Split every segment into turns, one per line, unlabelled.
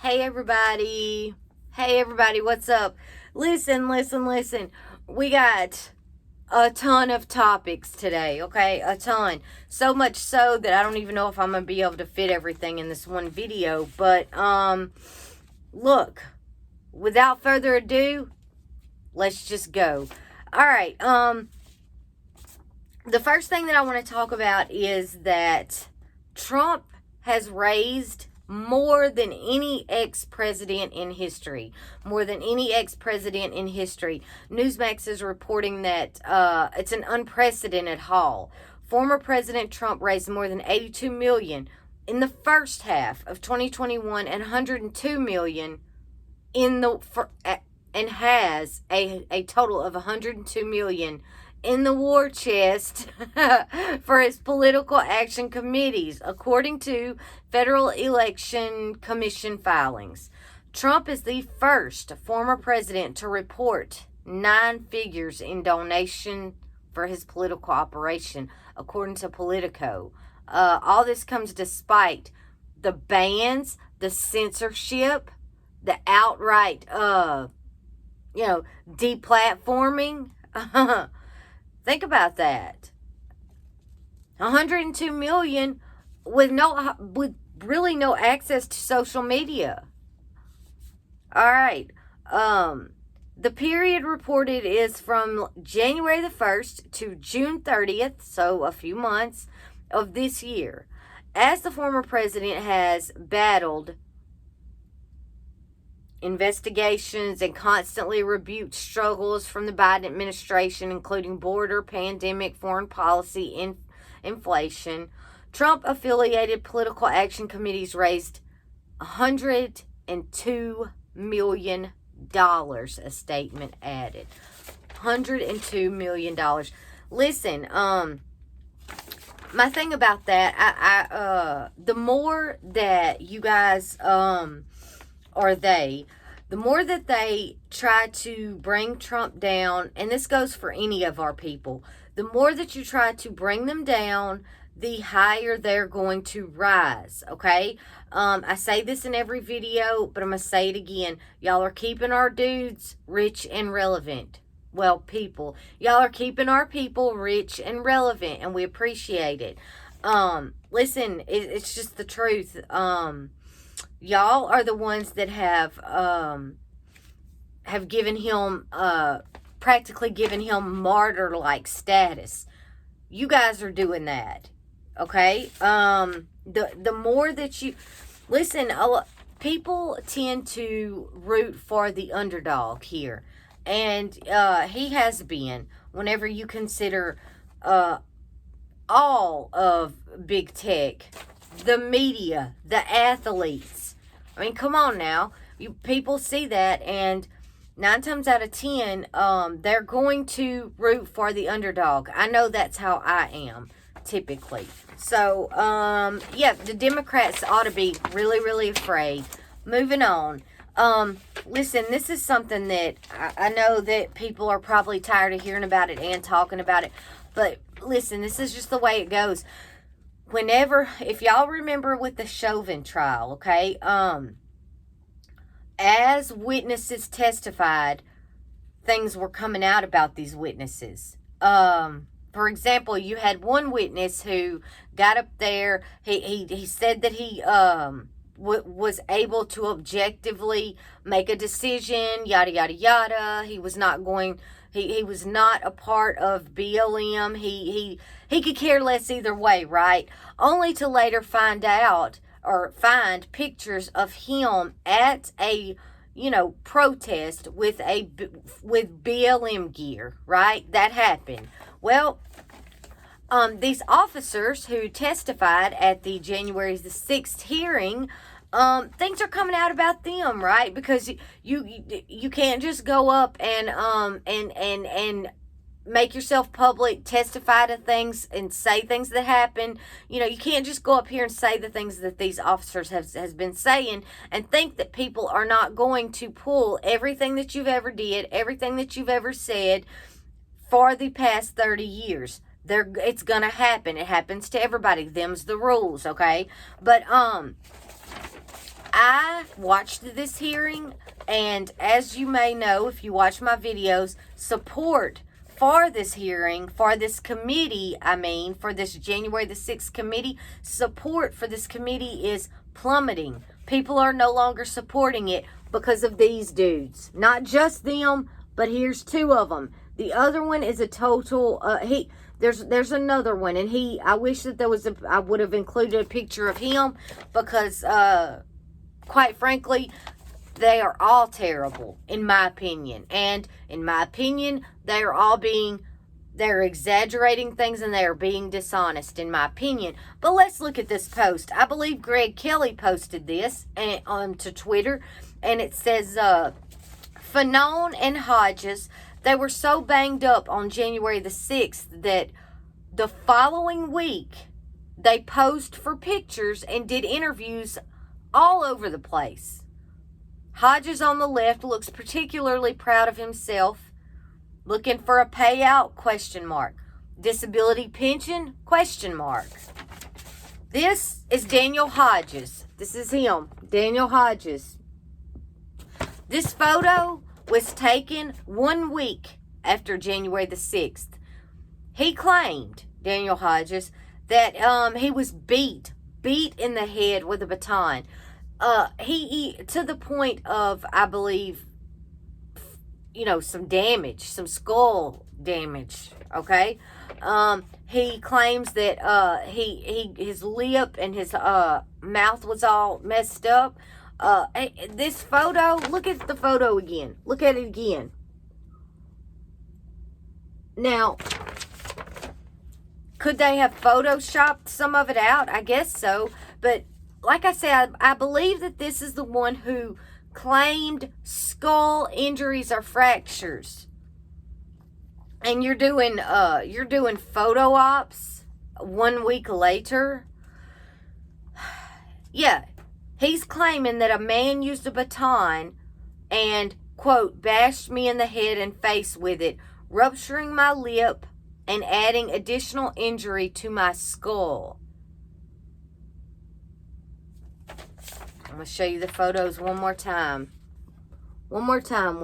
Hey everybody. Hey everybody, what's up? Listen. We got a ton of topics today, okay? A ton. So much so that I don't even know if I'm going to be able to fit everything in this one video. But, look, without further ado, let's just go. Alright, the first thing that I want to talk about is that Trump has raised more than any ex-president in history. More than any ex-president in history. Newsmax is reporting that it's an unprecedented haul. Former President Trump raised more than $82 million in the first half of 2021 and $102 million and has a total of $102 million in the war chest for his political action committees, according to Federal Election Commission filings. Trump is the first former president to report 9 figures in donation for his political operation, according to Politico. All this comes despite the bans, the censorship, the outright, deplatforming. Think about that. 102 million with really no access to social media. All right. The period reported is from January the 1st to June 30th, so a few months of this year. As the former president has battled investigations and constantly rebuked struggles from the Biden administration, including border, pandemic, foreign policy, inflation, Trump-affiliated political action committees raised $102 million, a statement added. $102 million. Listen, my thing about that, the more that you guys, the more that they try to bring Trump down, and this goes for any of our people, the more that you try to bring them down, the higher they're going to rise, okay? I say this in every video, but I'm going to say it again. Y'all are keeping our dudes rich and relevant. Well, people. Y'all are keeping our people rich and relevant, and we appreciate it. Listen, it's just the truth. Y'all are the ones that have given him, practically given him martyr-like status. You guys are doing that, okay? The more that you listen, people tend to root for the underdog here, and he has been. Whenever you consider all of big tech, the media, the athletes. I mean, come on now. People see that, and 9 times out of 10, they're going to root for the underdog. I know that's how I am, typically. So, the Democrats ought to be really, really afraid. Moving on. Listen, this is something that I know that people are probably tired of hearing about it and talking about it. But listen, this is just the way it goes. If y'all remember with the Chauvin trial, okay, as witnesses testified, things were coming out about these witnesses. For example, you had one witness who got up there, he said that he was able to objectively make a decision, yada, yada, yada. He was not he was not a part of BLM. He could care less either way, right? Only to later find pictures of him at a, protest with BLM gear, right? That happened. Well, these officers who testified at the January the 6th hearing, things are coming out about them, right? Because you can't just go up and make yourself public, testify to things, and say things that happen. You can't just go up here and say the things that these officers has been saying and think that people are not going to pull everything that you've ever did, everything that you've ever said for the past 30 years. It's gonna happen. It happens to everybody. Them's the rules, okay? But I watched this hearing, and as you may know, if you watch my videos, support for this hearing, for this committee, for this January the 6th committee, support for this committee is plummeting. People are no longer supporting it because of these dudes. Not just them, but here's two of them. The other one is a total, there's another one, and I wish that I would have included a picture of him, because, quite frankly, they are all terrible, in my opinion. And in my opinion, they're exaggerating things, and they are being dishonest, in my opinion. But let's look at this post. I believe Greg Kelly posted this to Twitter, and it says, Fanon and Hodges, they were so banged up on January the 6th that the following week they posed for pictures and did interviews all over the place. Hodges on the left looks particularly proud of himself, looking for a payout, ? Disability pension, ? This is Daniel Hodges. This is him, Daniel Hodges. This photo was taken 1 week after January the 6th. He claimed, Daniel Hodges, that he was beat in the head with a baton. He to the point of, I believe, some damage, some skull damage, okay? He claims that his lip and his mouth was all messed up. This photo, look at the photo again. Look at it again. Now, could they have photoshopped some of it out? I guess so. But like I said, I believe that this is the one who claimed skull injuries or fractures. And you're doing photo ops 1 week later. Yeah. He's claiming that a man used a baton and, quote, bashed me in the head and face with it, rupturing my lip and adding additional injury to my skull. I'm going to show you the photos one more time. One more time.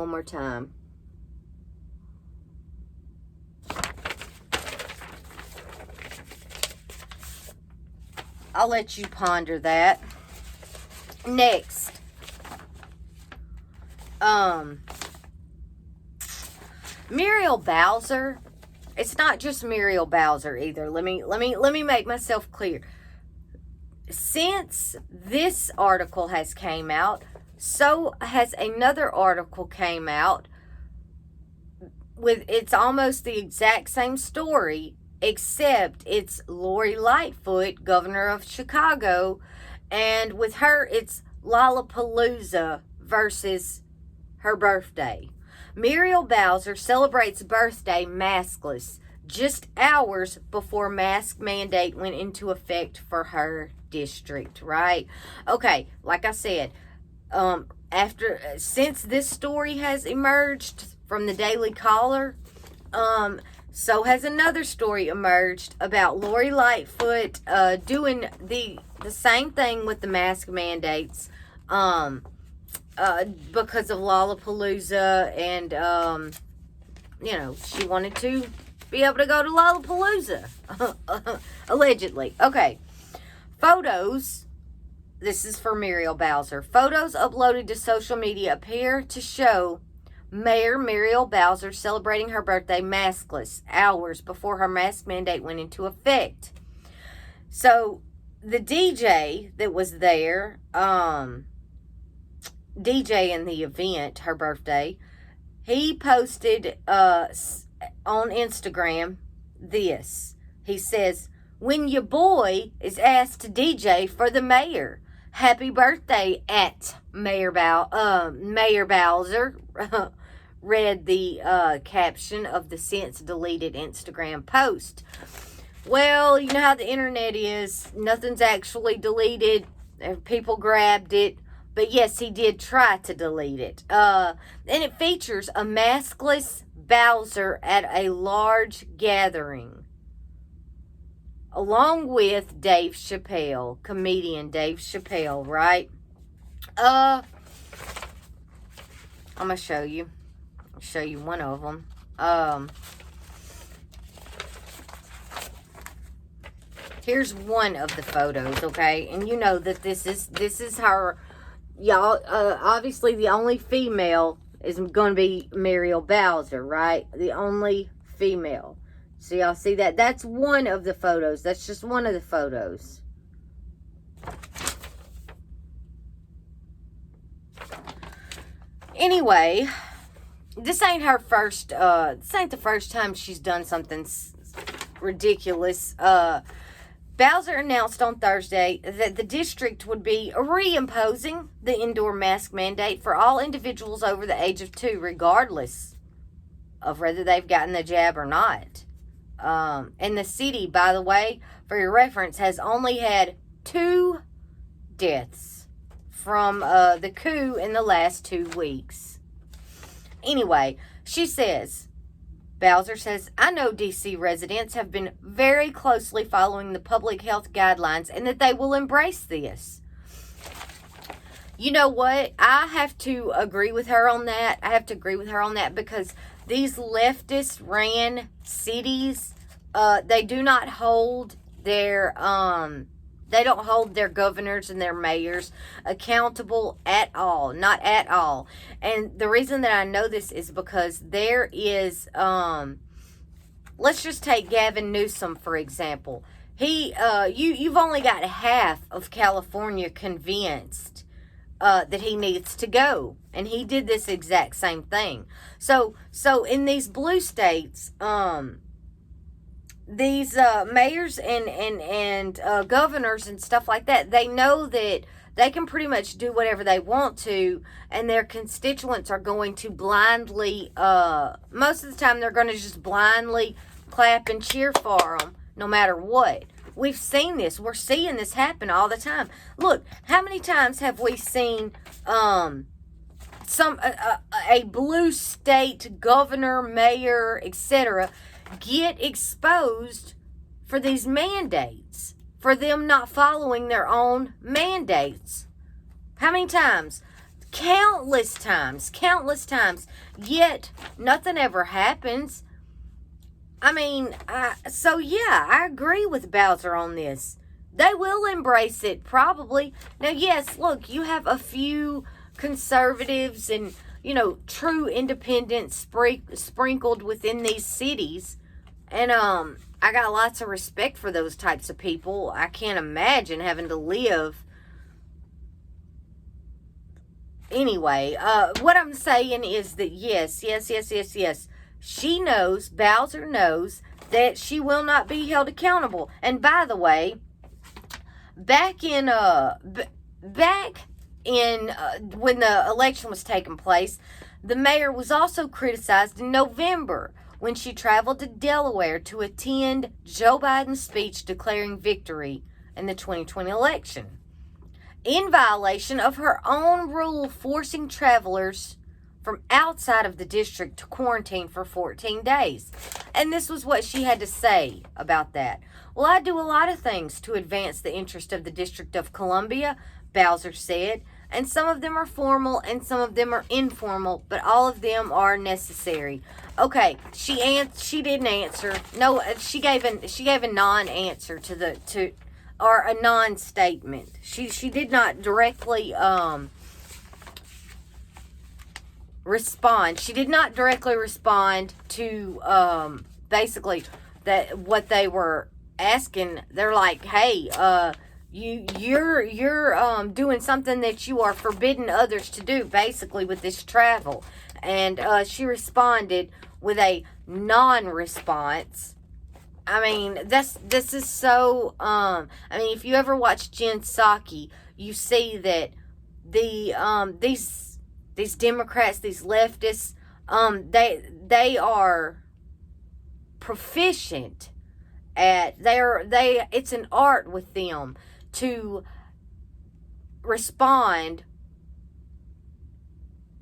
I'll let you ponder that. Next, Muriel Bowser. It's not just Muriel Bowser either. Let me make myself clear. Since this article has came out, so has another article came out with, it's almost the exact same story, except it's Lori Lightfoot, governor of Chicago. And with her, it's Lollapalooza versus her birthday. Muriel Bowser celebrates birthday maskless just hours before mask mandate went into effect for her district, right? Okay, like I said, since this story has emerged from the Daily Caller, so has another story emerged about Lori Lightfoot doing the same thing with the mask mandates because of Lollapalooza, and she wanted to be able to go to Lollapalooza allegedly. Okay, photos. This is for Muriel Bowser. Photos uploaded to social media appear to show Mayor Muriel Bowser celebrating her birthday maskless hours before her mask mandate went into effect. So the DJ that was there, DJ in the event, her birthday, he posted on Instagram this. He says, "When your boy is asked to DJ for the mayor, happy birthday at Mayor Bowser," read the caption of the since deleted Instagram post. Well, you know how the internet is. Nothing's actually deleted. People grabbed it. But yes, he did try to delete it. And it features a maskless Bowser at a large gathering, along with Dave Chappelle, comedian Dave Chappelle, right? I'm gonna show you. I'll show you one of them. Here's one of the photos, okay? And you know that this is her, y'all. Obviously, the only female is going to be Muriel Bowser, right? The only female. So y'all see that? That's one of the photos. That's just one of the photos. Anyway, this ain't her first, this ain't the first time she's done something ridiculous. Bowser announced on Thursday that the district would be reimposing the indoor mask mandate for all individuals over the age of 2, regardless of whether they've gotten the jab or not. And the city, by the way, for your reference, has only had 2 deaths from the coup in the last 2 weeks. Anyway, Bowser says, I know D.C. residents have been very closely following the public health guidelines and that they will embrace this. You know what? I have to agree with her on that. Because these leftist ran cities, they do not hold their they don't hold their governors and their mayors accountable at all. Not at all. And the reason that I know this is because there is, let's just take Gavin Newsom, for example. You've only got half of California convinced that he needs to go. And he did this exact same thing. So in these blue states, these mayors and governors and stuff like that, they know that they can pretty much do whatever they want to, and their constituents are going to blindly, most of the time they're going to just blindly clap and cheer for them no matter what. We've seen this. We're seeing this happen all the time. Look, how many times have we seen a blue state governor, mayor, etc., get exposed for these mandates, for them not following their own mandates? How many times? Countless times, yet nothing ever happens. I mean, I agree with Bowser on this. They will embrace it, probably. Now, yes, look, you have a few conservatives and, true independents sprinkled within these cities. And I got lots of respect for those types of people. I can't imagine having to live. Anyway, what I'm saying is that yes. Bowser knows that she will not be held accountable. And by the way, back in when the election was taking place, the mayor was also criticized in November when she traveled to Delaware to attend Joe Biden's speech declaring victory in the 2020 election, in violation of her own rule forcing travelers from outside of the district to quarantine for 14 days. And this was what she had to say about that. Well, I do a lot of things to advance the interest of the District of Columbia, Bowser said, and some of them are formal and some of them are informal, but all of them are necessary. Okay, she didn't answer. No, she gave a non-answer or a non-statement. She did not directly respond. She did not directly respond to basically that what they were asking. They're like, hey, you're doing something that you are forbidding others to do, basically, with this travel. And she responded with a non-response. I mean, this is so, if you ever watch Jen Psaki, you see that these Democrats, these leftists, they are proficient at, it's an art with them to respond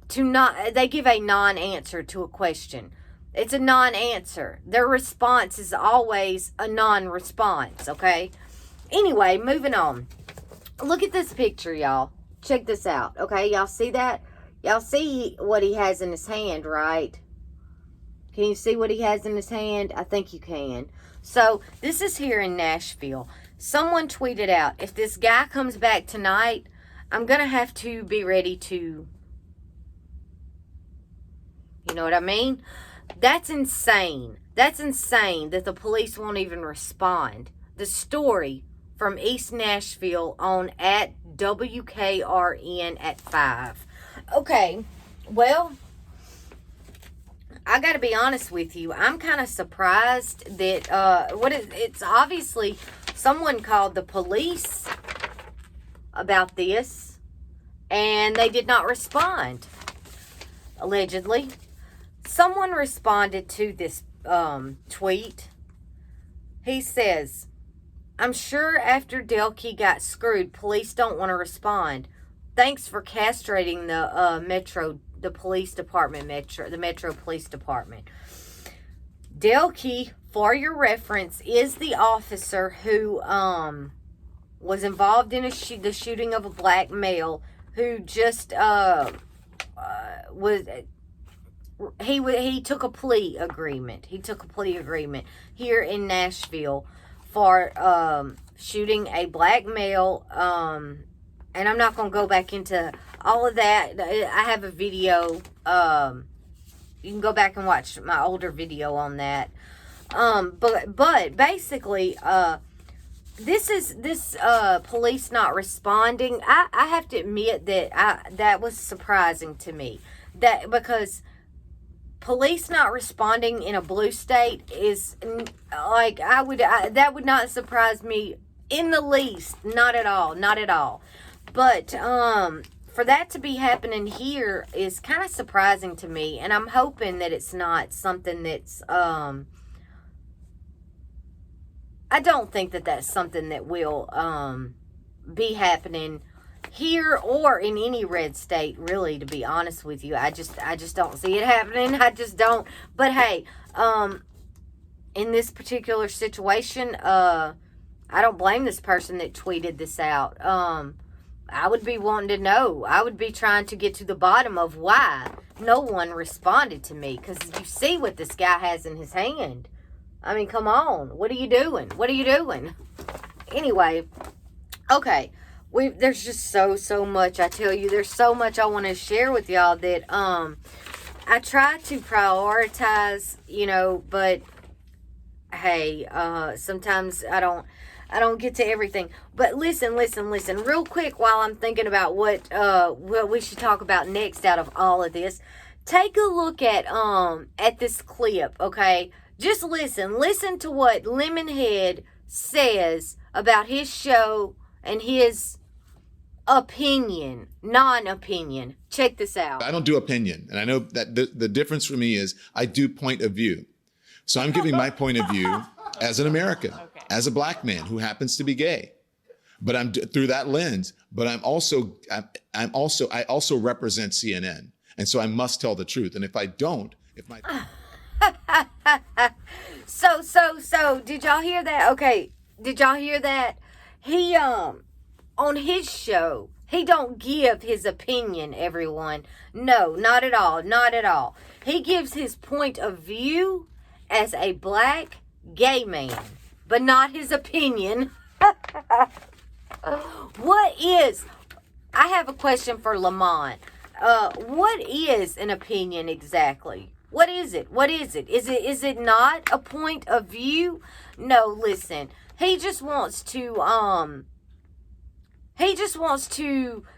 to they give a non-answer to a question. It's a non-answer. Their response is always a non-response, okay? Anyway, moving on. Look at this picture, y'all. check this out. Okay, y'all see that? Y'all see what he has in his hand, right? Can you see what he has in his hand? I think you can. So, this is here in Nashville. Someone tweeted out, if this guy comes back tonight, I'm going to have to be ready to... You know what I mean? That's insane. That's insane that the police won't even respond. The story from East Nashville on at WKRN at 5. Okay, well, I got to be honest with you. I'm kind of surprised that it's obviously someone called the police about this and they did not respond. Allegedly, someone responded to this tweet. He says, I'm sure after Delkey got screwed, police don't want to respond. Thanks for castrating the the police department, the Metro Police Department. Delkey, for your reference, is the officer who was involved in the shooting of a black male who just he took a plea agreement. He took a plea agreement here in Nashville for shooting a black male. And I'm not going to go back into all of that. I have a video. You can go back and watch my older video on that. But basically, this police not responding. I have to admit that that was surprising to me. Because police not responding in a blue state is like that would not surprise me in the least. Not at all. Not at all. But for that to be happening here is kind of surprising to me, and I'm hoping that it's not something that's I don't think that that's something that will be happening here or in any red state, really, to be honest with you. I just don't see it happening. I just don't. But hey, in this particular situation, I don't blame this person that tweeted this out. I would be wanting to know. I would be trying to get to the bottom of why no one responded to me. Because you see what this guy has in his hand. I mean, come on. What are you doing? What are you doing? Anyway, okay. There's just so much. I tell you, there's so much I want to share with y'all that I try to prioritize, but hey, sometimes I don't get to everything. But listen real quick while I'm thinking about what we should talk about next out of all of this. Take a look at this clip, okay? Just listen to what Lemonhead says about his show and his non-opinion. Check this out.
I don't do opinion, and I know that the difference for me is I do point of view. So I'm giving my point of view as an American, as a black man who happens to be gay, but I'm through that lens. But I also represent CNN, and so I must tell the truth. And if I don't,
So did y'all hear that? Okay, did y'all hear that? He on his show, he don't give his opinion, everyone. No, not at all, not at all. He gives his point of view as a black gay man, but not his opinion. I have a question for Lamont. What is an opinion exactly? What is it? What is it? Is it not a point of view? No, listen. He just wants to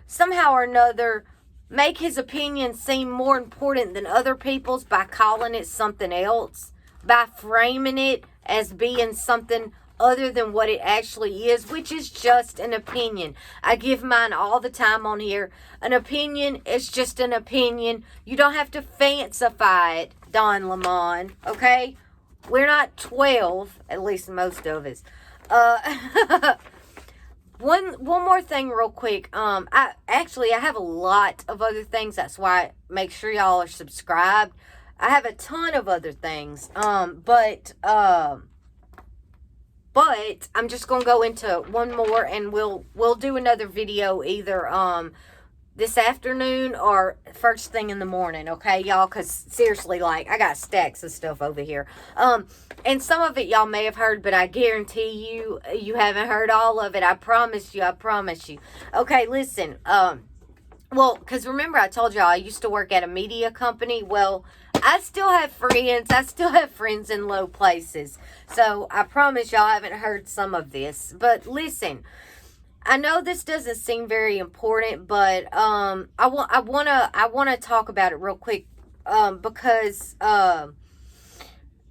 somehow or another make his opinion seem more important than other people's by calling it something else, by framing it as being something other than what it actually is, which is just an opinion. I give mine all the time on here. An opinion is just an opinion. You don't have to fancify it, Don Lemon, okay? We're not 12, at least most of us. One more thing real quick. I have a lot of other things. That's why make sure y'all are subscribed. I have a ton of other things. But I'm just gonna go into one more, and we'll do another video either this afternoon or first thing in the morning, okay, y'all? Because seriously, like, I got stacks of stuff over here. And some of it y'all may have heard, but I guarantee you, you haven't heard all of it. I promise you. Okay, listen. Well, because remember I told y'all I used to work at a media company. Well, I still have friends. I still have friends in low places. So I promise y'all haven't heard some of this. But listen, I know this doesn't seem very important, but I wanna talk about it real quick because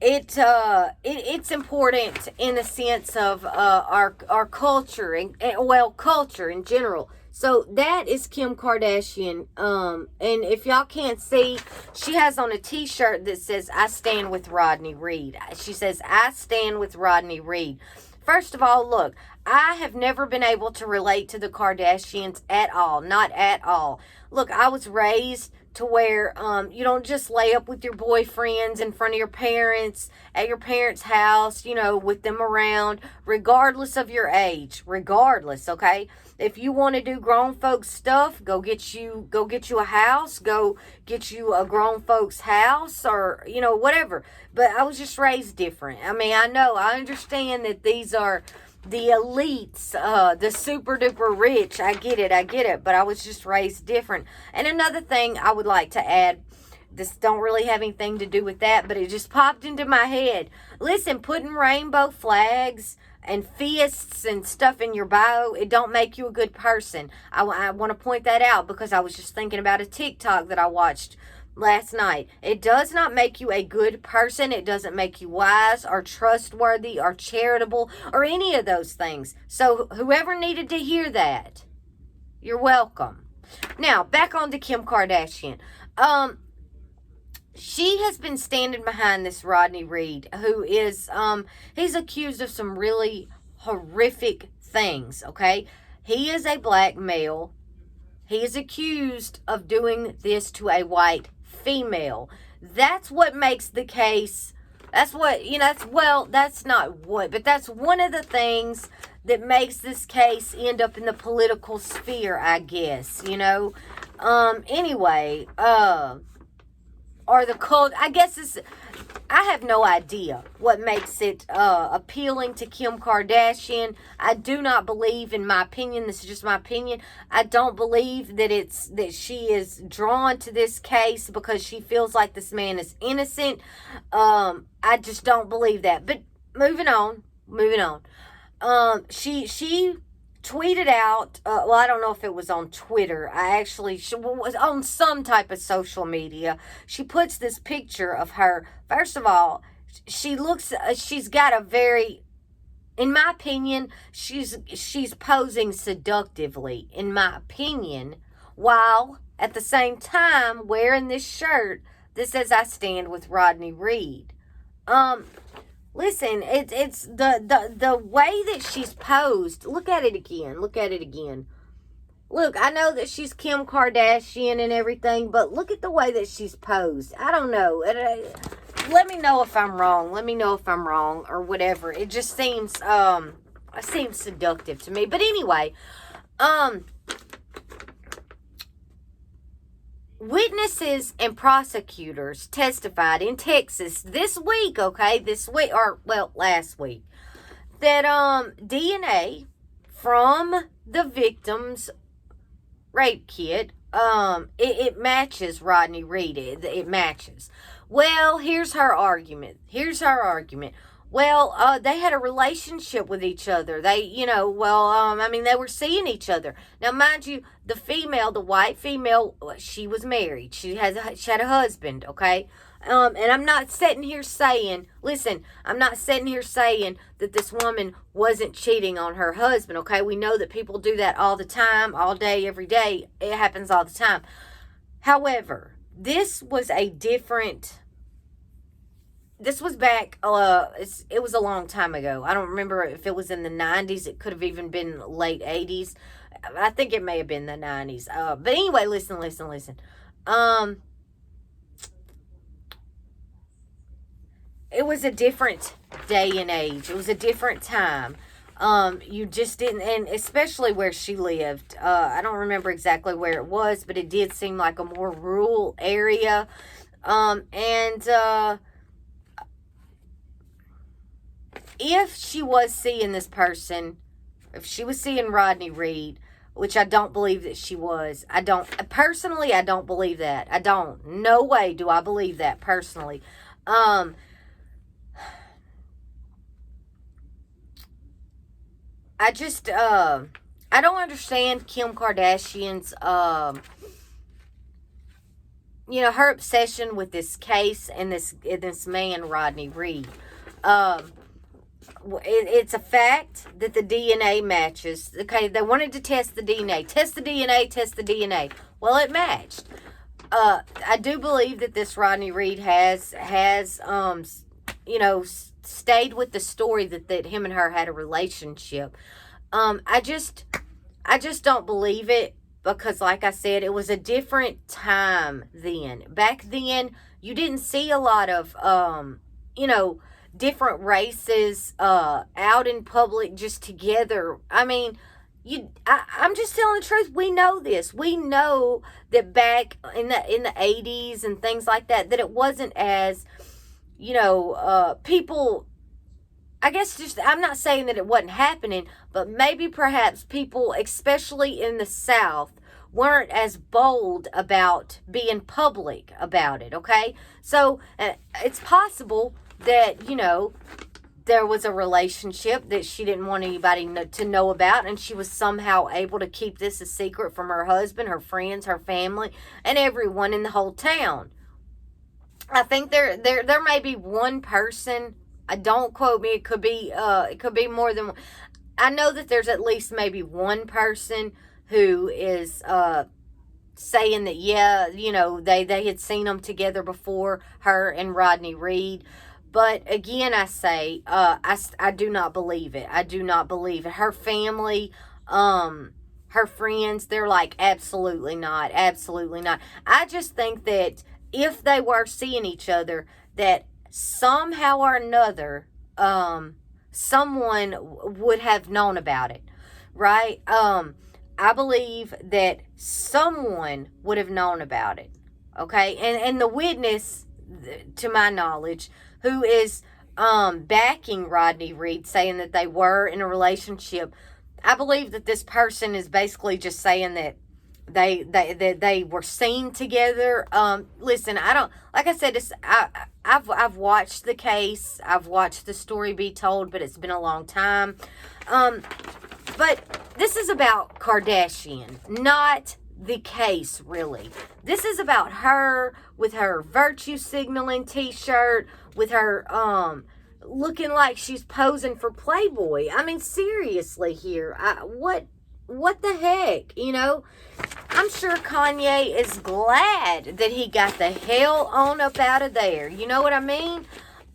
it's important in the sense of our culture and culture in general. So that is Kim Kardashian. And if y'all can't see, she has on a t-shirt that says, "I stand with Rodney Reed." She says, "I stand with Rodney Reed." First of all, look, I have never been able to relate to the Kardashians at all. Not at all. Look, I was raised to where you don't just lay up with your boyfriends in front of your parents, at your parents' house, with them around, regardless of your age. Regardless, okay? If you want to do grown folks stuff, go get you a house, go get you a grown folks house, or whatever. But I was just raised different. I mean, I understand that these are the elites, the super duper rich. I get it, but I was just raised different. And another thing I would like to add, this don't really have anything to do with that, but it just popped into my head. Listen, putting rainbow flags and fists and stuff in your bio, it don't make you a good person. I want to point that out because I was just thinking about a TikTok that I watched last night. It does not make you a good person. It doesn't make you wise or trustworthy or charitable or any of those things. So whoever needed to hear that, you're welcome. Now, back on to Kim Kardashian. She has been standing behind this Rodney Reed, who is, he's accused of some really horrific things, okay? He is a black male. He is accused of doing this to a white female. That's what makes the case, that's what, that's not what, but that's one of the things that makes this case end up in the political sphere, I guess, anyway, or the cult, I guess I have no idea what makes it appealing to Kim Kardashian. I do not believe, in my opinion, this is just my opinion, I don't believe that she is drawn to this case because she feels like this man is innocent. I just don't believe that. But moving on. She tweeted out, I don't know if it was on Twitter. She was on some type of social media. She puts this picture of her. First of all, she's got a very, in my opinion, she's posing seductively, in my opinion, while at the same time wearing this shirt that says, "I stand with Rodney Reed." Listen, it's the way that she's posed. Look at it again. Look, I know that she's Kim Kardashian and everything, but look at the way that she's posed. I don't know. Let me know if I'm wrong. Or whatever. It just seems seductive to me. But anyway, witnesses and prosecutors testified in Texas last week, that DNA from the victim's rape kit, it matches Rodney Reed. It matches. Well, here's her argument. Well, they had a relationship with each other. They were seeing each other. Now, mind you, the white female, she was married. She had a husband, okay? And I'm not sitting here saying that this woman wasn't cheating on her husband, okay? We know that people do that all the time, all day, every day. It happens all the time. However, this was back, it was a long time ago. I don't remember if it was in the 90s. It could have even been late 80s. I think it may have been the 90s. But anyway, listen. It was a different day and age. It was a different time. You just didn't, and especially where she lived. I don't remember exactly where it was, but it did seem like a more rural area. And if she was seeing this person, if she was seeing Rodney Reed, which I don't believe that she was, I don't believe that. I don't. No way do I believe that personally. I just, I don't understand Kim Kardashian's, her obsession with this case and this man, Rodney Reed. It's a fact that the DNA matches. Okay, they wanted to test the DNA. Test the DNA. Well, it matched. I do believe that this Rodney Reed has stayed with the story that him and her had a relationship. I just don't believe it, because like I said, it was a different time then. Back then, you didn't see a lot of different races out in public just together. I mean, I'm just telling the truth. We know this. We know that back in the 80s and things like that it wasn't as, people, I guess, just, I'm not saying that it wasn't happening, but maybe perhaps people, especially in the South, weren't as bold about being public about it, okay? So it's possible that, there was a relationship that she didn't want anybody to know about, and she was somehow able to keep this a secret from her husband, her friends, her family, and everyone in the whole town. I think there may be one person. Don't quote me. It could be more than one. I know that there's at least maybe one person who is saying that, yeah, they had seen them together before, her and Rodney Reed. But again, I say, I do not believe it. I do not believe it. Her family, her friends, they're like, absolutely not. Absolutely not. I just think that if they were seeing each other, that somehow or another, someone would have known about it, right? I believe that someone would have known about it, okay? And the witness, to my knowledge, who is backing Rodney Reed, saying that they were in a relationship, I believe that this person is basically just saying that they were seen together. Listen, I don't, like I said, I've watched the case, I've watched the story be told, but it's been a long time. But this is about Kardashian, not the case, really. This is about her with her virtue signaling t-shirt, with her looking like she's posing for Playboy. I mean, seriously here. What the heck, I'm sure Kanye is glad that he got the hell on up out of there. You know what I mean?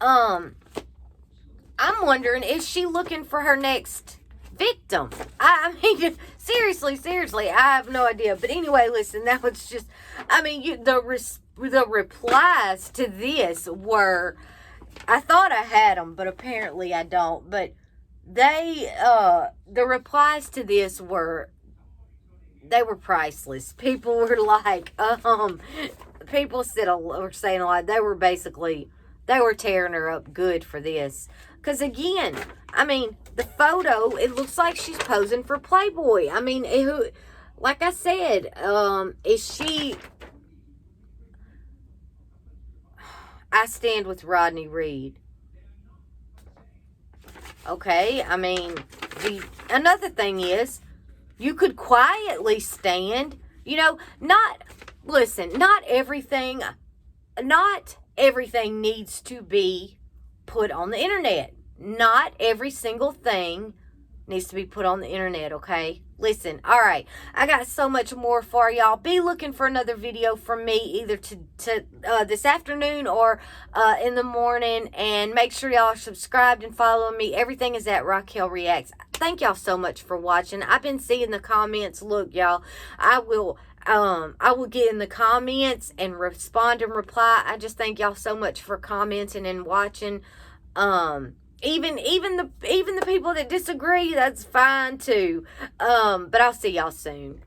I'm wondering, is she looking for her next victim? I mean, seriously, I have no idea. But anyway, listen, that was just, I mean, the replies to this were, I thought I had them, but apparently I don't. But the replies to this were priceless. People were like, people were saying a lot. They were tearing her up good for this. Because again, I mean, the photo, it looks like she's posing for Playboy. I mean, like I said, is she... I stand with Rodney Reed. Okay, I mean, another thing is, you could quietly stand, not everything needs to be put on the internet. Not every single thing needs to be put on the internet, okay? Listen, all right, I got so much more for y'all. Be looking for another video from me either to this afternoon or in the morning. And make sure y'all are subscribed and following me. Everything is at Raquel Reacts. Thank y'all so much for watching. I've been seeing the comments. Look, y'all, I will get in the comments and respond and reply. I just thank y'all so much for commenting and watching. Even the people that disagree, that's fine too. But I'll see y'all soon.